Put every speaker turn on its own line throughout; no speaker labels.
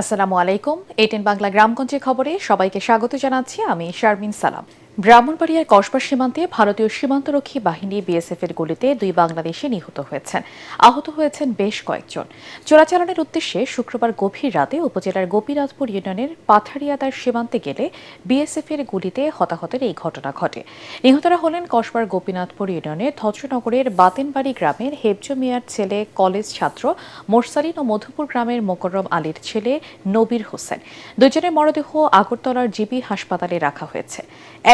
আসসালামু আলাইকুম। এটিএন বাংলা গ্রামগঞ্জের খবরে সবাইকে স্বাগত জানাচ্ছি আমি শারমিন সালাম। ব্রাহ্মণবাড়িয়ার কসবা সীমান্তে ভারতীয় সীমান্তরক্ষী বাহিনী বিএসএফ এর গুলিতে 2 বাংলাদেশি নিহত হয়েছেন। আহত হয়েছেন বেশ কয়েকজন। চোরাচালানের উদ্দেশ্যে শুক্রবার গভীর রাতে উপজেলার গোপীনাথপুর ইউনিয়নের পাথারিয়াদার সীমান্তে গেলে বিএসএফ এর গুলিতে হতাহতের এই ঘটনা ঘটে। নিহতরা হলেন কসবার গোপীনাথপুর ইউনিয়নের ধজ্রনগরের বাতেনবাড়ি গ্রামের হেবজু মিয়ার ছেলে কলেজ ছাত্র মোরসালিন ও মধুপুর গ্রামের মোকররম আলীর ছেলে নবীর হোসেন। দুজনের মরদেহ আগরতলার জিবি হাসপাতালে রাখা হয়েছে।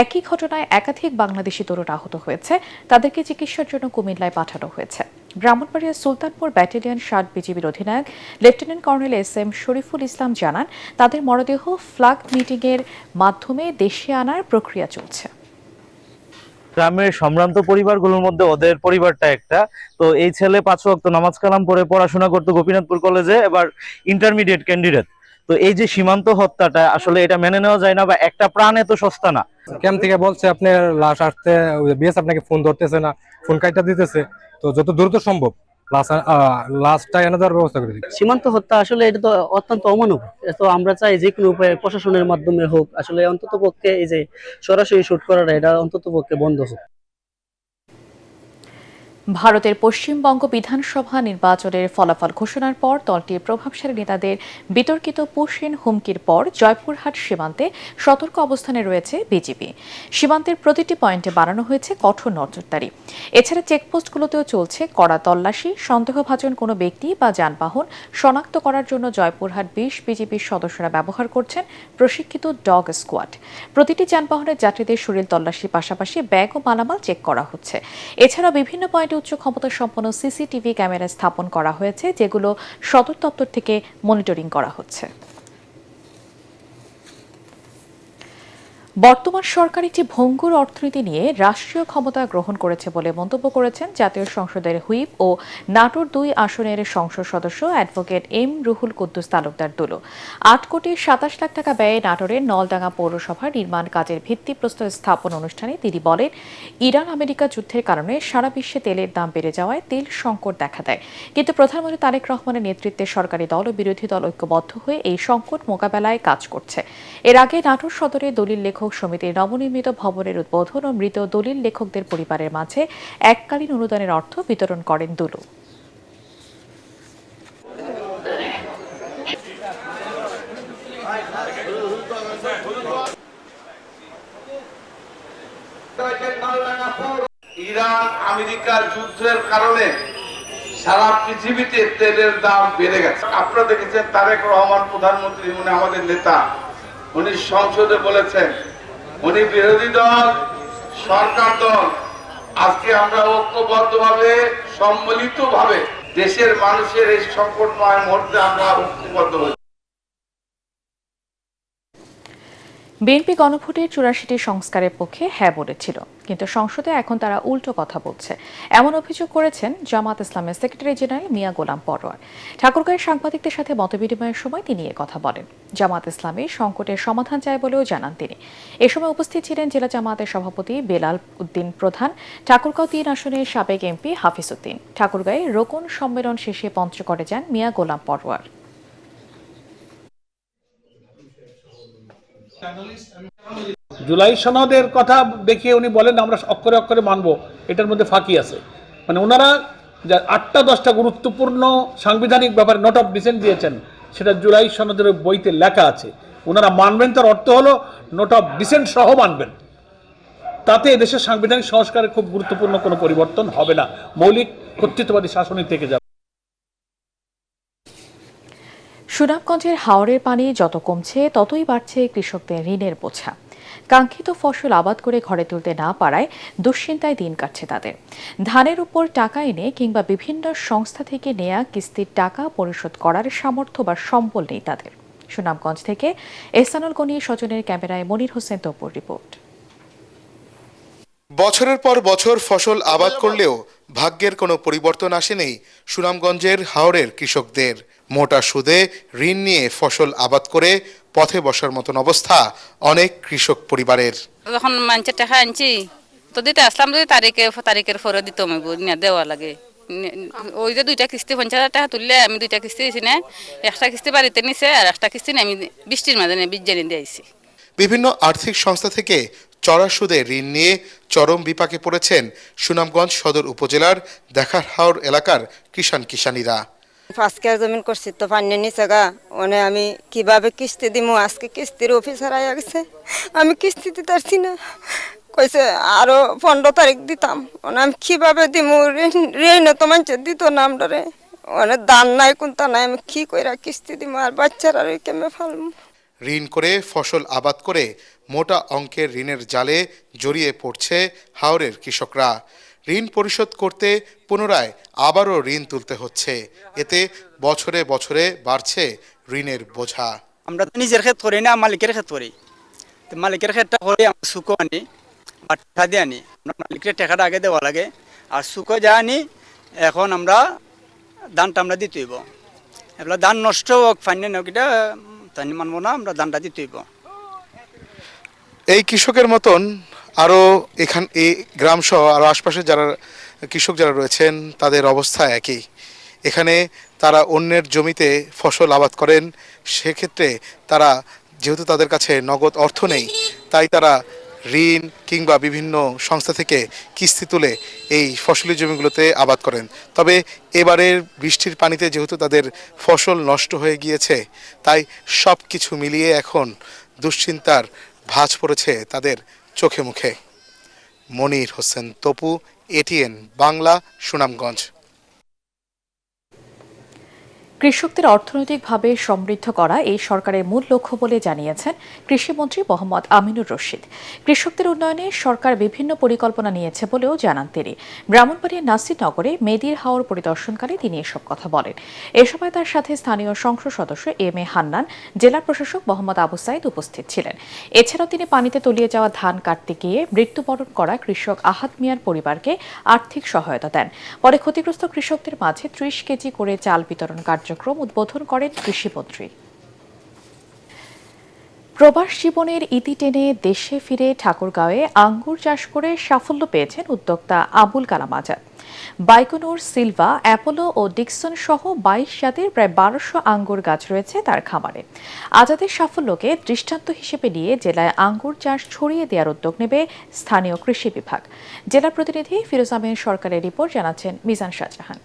একই ঘটনায় একাধিক বাংলাদেশি তরুণ আহত হয়েছে, তাদেরকে চিকিৎসার জন্য কুমিল্লায় পাঠানো হয়েছে। ব্রাহ্মণবাড়িয়ার সুলতানপুর ব্যাটালিয়ন 60 বিজিবির অধিনায়ক lieutenant colonel SM. Shariful Islam জানান, তাদের মরদেহ ফ্ল্যাগ মিটিংয়ের মাধ্যমে দেশে আনার প্রক্রিয়া চলছে।
গ্রামের সম্ভ্রান্ত পরিবারগুলোর মধ্যে ওদের পরিবারটা একটা। তো এই ছেলে 5 ওয়াক্ত নামাজ কালাম পড়ে পড়াশোনা করতো গোপীনাথপুর কলেজে, এবার ইন্টারমিডিয়েট ক্যান্ডিডেট। তো এই যে সীমান্ত হত্যাটা আসলে এটা মেনে নেওয়া যায় না, বা একটা প্রাণ এত সস্তা না।
ক্যাম্প থেকে বলছে আপনার লাশ আসতে, বিএস আপনাকে ফোন ধরতেছে না, ফোন কাইটা দিতেছে। তো যত দ্রুত সম্ভব লাশটা এনে দেওয়ার ব্যবস্থা করে দিই।
সীমান্ত হত্যা আসলে এটা তো অত্যন্ত অমানব। তো আমরা চাই যে কোনো উপায়ে প্রশাসনের মাধ্যমে হোক, আসলে অন্তত পক্ষে এই যে সরাসরি শুট করাটা এটা অন্তত পক্ষে বন্ধ হোক।
ভারতের পশ্চিমবঙ্গ বিধানসভা নির্বাচনের ফলাফল ঘোষণার পর দলটির প্রভাবশালী নেতাদের বিতর্কিত পুশিন হুমকির পর জয়পুরহাট সীমান্তে সতর্ক অবস্থানে রয়েছে বিজিবি। সীমান্তের প্রতিটি পয়েন্টে বাড়ানো হয়েছে কঠোর নজরদারি। এছাড়া চেকপোস্টগুলোতেও চলছে কড়া তল্লাশি। সন্দেহভাজন কোনো ব্যক্তি বা যানবাহন শনাক্ত করার জন্য জয়পুরহাট 20 বিজিবির সদস্যরা ব্যবহার করছেন প্রশিক্ষিত ডগ স্কোয়াড। প্রতিটি যানবাহনের যাত্রীদের শরীর তল্লাশির পাশাপাশি ব্যাগ ও মালামাল চেক করা হচ্ছে। এছাড়া বিভিন্ন পয়েন্টে উচ্চ ক্ষমতা সম্পন্ন সিসিটিভি ক্যামেরা স্থাপন করা হয়েছে, যেগুলো সদর দপ্তর থেকে মনিটরিং করা হচ্ছে। বর্তমান সরকার একটি ভঙ্গুর অর্থনীতি নিয়ে রাষ্ট্রীয় ক্ষমতা গ্রহণ করেছে বলে মন্তব্য করেছেন জাতীয় সংসদের হুইপ ও নাটোর 2 আসনের সংসদ সদস্য অ্যাডভোকেট এম রুহুল কুদ্দুস তালুকদার দুলু। 8 কোটি 27 লাখ টাকা ব্যয়ে নাটোরের নলডাঙ্গা পৌরসভার নির্মাণ কাজের ভিত্তিপ্রস্তর স্থাপন অনুষ্ঠানে তিনি বলেন, ইরান আমেরিকা যুদ্ধের কারণে সারা বিশ্বে তেলের দাম বেড়ে যাওয়ায় তেল সংকট দেখা দেয়, কিন্তু প্রধানমন্ত্রী তারেক রহমানের নেতৃত্বে সরকারি দল ও বিরোধী দল ঐক্যবদ্ধ হয়ে এই সংকট মোকাবেলায় কাজ করছে। এর আগে নাটোর সদরে দলিল লেখক সমিতির নবনির্মিত ভবনের উদ্বোধন ও মৃত দলিল লেখকদের পরিবারের মাঝে এককালীন অনুদানের অর্থ বিতরণ করেন দুলু।
ইরান আমেরিকার যুদ্ধের কারণে সারা পৃথিবীতে তেলের দাম বেড়ে গেছে। আপনারা দেখেছেন তারেক রহমান প্রধানমন্ত্রী, উনি আমাদের নেতা, উনি সংসদে বলেছেন উনি বিরোধী দল সরকার দল, আজকে আমরা ঐক্যবদ্ধভাবে সম্মিলিতভাবে দেশের মানুষের এই সংকটময় মুহূর্তে আমরা ঐক্যবদ্ধ হই।
বিএনপি গণভোটের 84টি সংস্কারের পক্ষে হ্যাঁ বলেছিল, কিন্তু সংসদে এখন তারা উল্টো কথা বলছে, এমন অভিযোগ করেছেন জামাত ইসলামের সেক্রেটারি জেনারেল মিয়া গোলাম পরোয়ার। ঠাকুরগাঁয়ের সাংবাদিকদের সাথে মতবিনিময়ের সময় তিনি কথা বলেন। জামাত ইসলামী সংকটের সমাধান চায় বলেও জানান তিনি। এ সময় উপস্থিত ছিলেন জেলা জামাতের সভাপতি বেলাল উদ্দিন প্রধান, ঠাকুরগাঁও 3 আসনের সাবেক এমপি হাফিজ উদ্দিন। ঠাকুরগাঁয়ে রোকন সম্মেলন শেষে পঞ্চগড়ে যান মিয়া গোলাম পরোয়ার।
জুলাই সনদের কথা দেখিয়ে উনি বলেন আমরা অক্ষরে অক্ষরে মানব, এটার মধ্যে ফাঁকি আছে। মানে ওনারা 8টা-10টা গুরুত্বপূর্ণ সাংবিধানিক ব্যাপারে নোট অফ ডিসেন্ট দিয়েছেন, সেটা জুলাই সনদের বইতে লেখা আছে। ওনারা মানবেন, তার অর্থ হলো নোট অফ ডিসেন্ট সহ মানবেন। তাতে দেশের সাংবিধানিক সংস্কারের খুব গুরুত্বপূর্ণ কোনো পরিবর্তন হবে না, মৌলিক কর্তৃত্ববাদী শাসনই থেকে যাবে।
সুনামগঞ্জের হাওরের পানি যত কমছে ততই বাড়ছে কৃষকদের ঋণের বোঝা। কাঙ্ক্ষিত ফসল আবাদ করে ঘরে তুলতে না পারায় দুশ্চিন্তায় দিন কাটছে তাদের। ধানের উপর টাকা এনে কিংবা বিভিন্ন সংস্থা থেকে নেয়া কিস্তির টাকা পরিশোধ করার সামর্থ্য বা সম্বল নেই তাদের। সুনামগঞ্জ থেকে এহসানুল গনি স্বজনের ক্যামেরায় মনির হোসেন তপুর রিপোর্ট।
বছরের পর বছর ফসল আবাদ করলেও ভাগ্যের কোনো পরিবর্তন আসেনি সুনামগঞ্জের হাওরের কৃষকদের। মোটা সুদে ঋণ নিয়ে ফসল আবাদ করে পথে বসার মতন অবস্থা অনেক কৃষক পরিবারের।
যখন মানুষের টাকা আনছি তো দিতে আসলাম, যদি তারিখের পরে দিতে দেওয়া লাগে, ওই যে 2টা কিস্তি 50,000 টাকা তুললে আমি 2টা কিস্তি দিয়েছি না, একটা কিস্তি বাড়িতে নিছে আর একটা কিস্তি আমি বৃষ্টির মাঝে বীজ দিয়েছি।
বিভিন্ন আর্থিক সংস্থা থেকে চড়া সুদে ঋণ নিয়ে চরম বিপাকে পড়েছেন সুনামগঞ্জ সদর উপজেলার দেখার হাওর এলাকার কিষানীরা।
5 কেজি জমিন করছি তো পানি নিচে গা, মানে আমি কিভাবে কিস্তি দিমু? আজকে কিস্তির অফিসার আয়া গেছে, আমি কিস্তি দিতে পারছি না, কইছে আরো 15 তারিখ দিতাম, মানে আমি কিভাবে দিমু? ঋণ তো মানুষের দিত না আমরারে, মানে দান নাই কোনটা নাই, আমি কি কইরা কিস্তি দিমু? আর বাচ্চারা কেমনে ফালমু?
ঋণ করে ফসল আবাদ করে মোটা অঙ্কের ঋণের জালে জড়িয়ে পড়ছে হাওরের কৃষকরা। ঋণ পরিশোধ করতে পুনরায় আবারও ঋণ তুলতে হচ্ছে, এতে বছরে বছরে বাড়ছে ঋণের বোঝা।
আমরা তো নিজের ক্ষেত করি না, মালিকের ক্ষেত করি। তো মালিকের ক্ষেতটা করে আমরা শুকো আনি বা টাকা দিয়ে আনি, মালিকের টাকাটা আগে দেওয়া লাগে, আর শুকো যা আনি এখন আমরা দানটা আমরা দিতেইব। এগুলো ধান নষ্ট হোক ফাইনে হোক এটা তাই মানবো না, আমরা দানটা দিতেইব।
এই কৃষকের মতন আরও এই গ্রাম সহ আরও আশপাশে যারা কৃষক যারা রয়েছেন তাদের অবস্থা একই। এখানে তারা অন্যের জমিতে ফসল আবাদ করেন, সেক্ষেত্রে তারা যেহেতু তাদের কাছে নগদ অর্থ নেই, তাই তারা ঋণ কিংবা বিভিন্ন সংস্থা থেকে কিস্তি তুলে এই ফসলি জমিগুলোতে আবাদ করেন। তবে এবারের বৃষ্টির পানিতে যেহেতু তাদের ফসল নষ্ট হয়ে গিয়েছে, তাই সব কিছু মিলিয়ে এখন দুশ্চিন্তার ভাঁজ পড়েছে তাদের চোখে মুখে। মনির হোসেন তপু, এটিএন বাংলা, সুনামগঞ্জ।
কৃষকদের অর্থনৈতিকভাবে সমৃদ্ধ করা এই সরকারের মূল লক্ষ্য বলে জানিয়েছেন কৃষিমন্ত্রী মোহাম্মদ আমিনুর রশিদ। কৃষকদের উন্নয়নে সরকার বিভিন্ন পরিকল্পনা নিয়েছে বলেও জানান তিনি। ব্রাহ্মণবাড়িয়ার নাসিরনগরে মেদির হাওর পরিদর্শনকালে তিনি এসব কথা বলেন। এ সময় তার সাথে স্থানীয় সংসদ সদস্য এম এ হান্নান, জেলা প্রশাসক মোহাম্মদ আবু সাইদ উপস্থিত ছিলেন। এছাড়াও তিনি পানিতে তলিয়ে যাওয়া ধান কাটতে গিয়ে মৃত্যুবরণ করা কৃষক আহাদ মিয়ার পরিবারকে আর্থিক সহায়তা দেন। পরে ক্ষতিগ্রস্ত কৃষকদের মাঝে 30 কেজি করে চাল বিতরণ কার্যক্রম উদ্বোধন করেন কৃষিমন্ত্রী। প্রবাস জীবনের ইতি টেনে দেশে ফিরে ঠাকুরগাঁওয়ে আঙ্গুর চাষ করে সাফল্য পেয়েছেন উদ্যোক্তা আবুল কালাম আজাদ। বাইকোনোর, সিলভা, অ্যাপোলো ও ডিকসন সহ 22 জাতের প্রায় 1200 আঙ্গুর গাছ রয়েছে তার খামারে। আজাদের সাফল্যকে দৃষ্টান্ত হিসেবে নিয়ে জেলায় আঙ্গুর চাষ ছড়িয়ে দেওয়ার উদ্যোগ নেবে স্থানীয় কৃষি বিভাগ। জেলা প্রতিনিধি ফিরোজ আহমেদ সরকারের রিপোর্ট, জানাচ্ছেন মিজান শাহজাহান।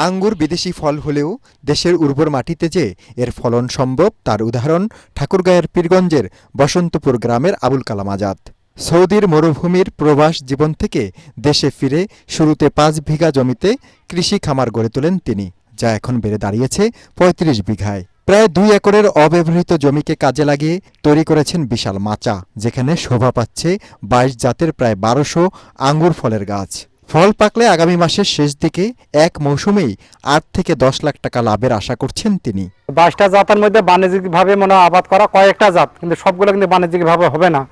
আঙ্গুর বিদেশি ফল হলেও দেশের উর্বর মাটিতে যে এর ফলন সম্ভব তার উদাহরণ ঠাকুরগাঁয়ের পীরগঞ্জের বসন্তপুর গ্রামের আবুল কালাম আজাদ। সৌদির মরুভূমির প্রবাস জীবন থেকে দেশে ফিরে শুরুতে 5 বিঘা জমিতে কৃষি খামার গড়ে তোলেন তিনি, যা এখন বেড়ে দাঁড়িয়েছে 35 বিঘায়। প্রায় 2 একরের অব্যবহৃত জমিকে কাজে লাগিয়ে তৈরি করেছেন বিশাল মাচা, যেখানে শোভা পাচ্ছে 22 জাতের প্রায় 1200 আঙ্গুর ফলের গাছ। ফল পাকলে আগামী মাসের শেষ দিকে এক মৌসুমেই 8 থেকে 10 লাখ টাকা লাভের আশা করছেন তিনি।
22টা জাতের মধ্যে বাণিজ্যিকভাবে আবাদ করা কয়েকটা জাত, কিন্তু সবগুলো কিন্তু বাণিজ্যিকভাবে হবে না।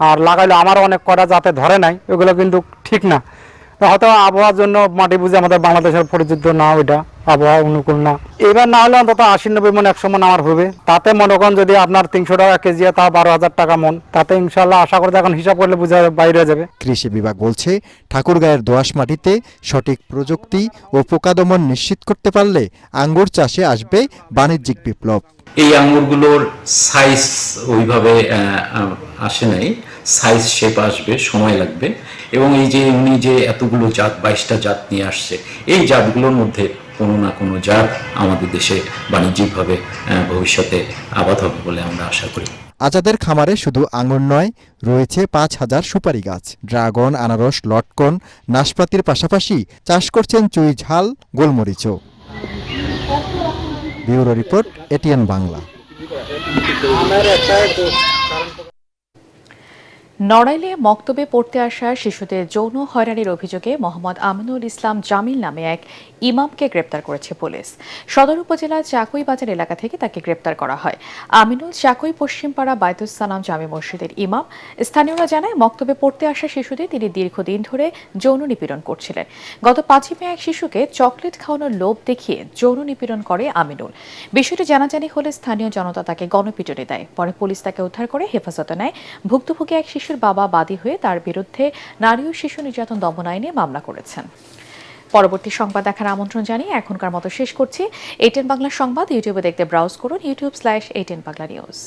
আর লাগাইলে আমারও অনেক কটা জাতে ধরে নাই, ওগুলো কিন্তু ঠিক না। হয়তো আবহাওয়ার জন্য মাটি বুঝে আমাদের বাংলাদেশের পরিচিত না, ওইটা আবহাওয়া অনুকূল না। এবার না হলে অন্তত 80-90 মন 100 মন আমার হবে। তাতে মনে করেন যদি আপনার 300 টাকা কেজি, তা 12,000 টাকা মন, তাতে ইনশাল্লাহ আশা করে এখন হিসাব করলে বোঝা বাইরে হয়ে যাবে।
কৃষি বিভাগ বলছে ঠাকুরগাঁয়ের দোআঁশ মাটিতে সঠিক প্রযুক্তি ও পোকা দমন নিশ্চিত করতে পারলে আঙ্গুর চাষে আসবে বাণিজ্যিক বিপ্লব।
এই আঙ্গুরগুলোর সাইজ ওইভাবে আসে নাই, সাইজ শেপ আসবে, সময় লাগবে। এবং এই যে উনি যে এতগুলো জাত 22টা জাত নিয়ে আসছে, এই জাতগুলোর মধ্যে কোনো না কোনো জাত আমাদের দেশে বাণিজ্যিকভাবে ভবিষ্যতে আবাদ হবে বলে আমরা আশা করি।
আজাদের খামারে শুধু আঙ্গুর নয়, রয়েছে 5000 সুপারি গাছ, ড্রাগন, আনারস, লটকন, নাশপাতির পাশাপাশি চাষ করছেন চুই ঝাল, গোলমরিচও। Bureau report, ATN Bangla.
নড়াইলে মক্তবে পড়তে আসা শিশুদের যৌন হয়রানির অভিযোগে মোহাম্মদ আমিনুল ইসলাম জামিল নামে এক ইমামকে গ্রেপ্তার করেছে পুলিশ। সদর উপজেলার চাকুই বাজার এলাকা থেকে তাকে গ্রেপ্তার করা হয়। আমিনুল চাকুই পশ্চিমপাড়া বায়তুস সালাম জামে মসজিদের ইমাম। স্থানীয়রা জানায়, মক্তবে পড়তে আসা শিশুদের তিনি দীর্ঘদিন ধরে যৌন নিপীড়ন করছিলেন। গত 5 মে এক শিশুকে চকলেট খাওয়ানোর লোভ দেখিয়ে যৌন নিপীড়ন করে আমিনুল। বিষয়টি জানাজানি হলে স্থানীয় জনতা তাকে গণপিটুনি দেয়। পরে পুলিশ তাকে উদ্ধার করে হেফাজতে নেয়। ভুক্তভোগী এক শিশু শিশুর বাবা বাদী হয়ে তার বিরুদ্ধে নারী ও শিশু নির্যাতন দমন আইনে মামলা করেছেন। পরবর্তী সংবাদ দেখার আমন্ত্রণ জানিয়ে এখনকার মতো শেষ করছি। ATN বাংলা সংবাদ ইউটিউবে দেখতে ব্রাউজ করুন youtube/ATN Bangla News।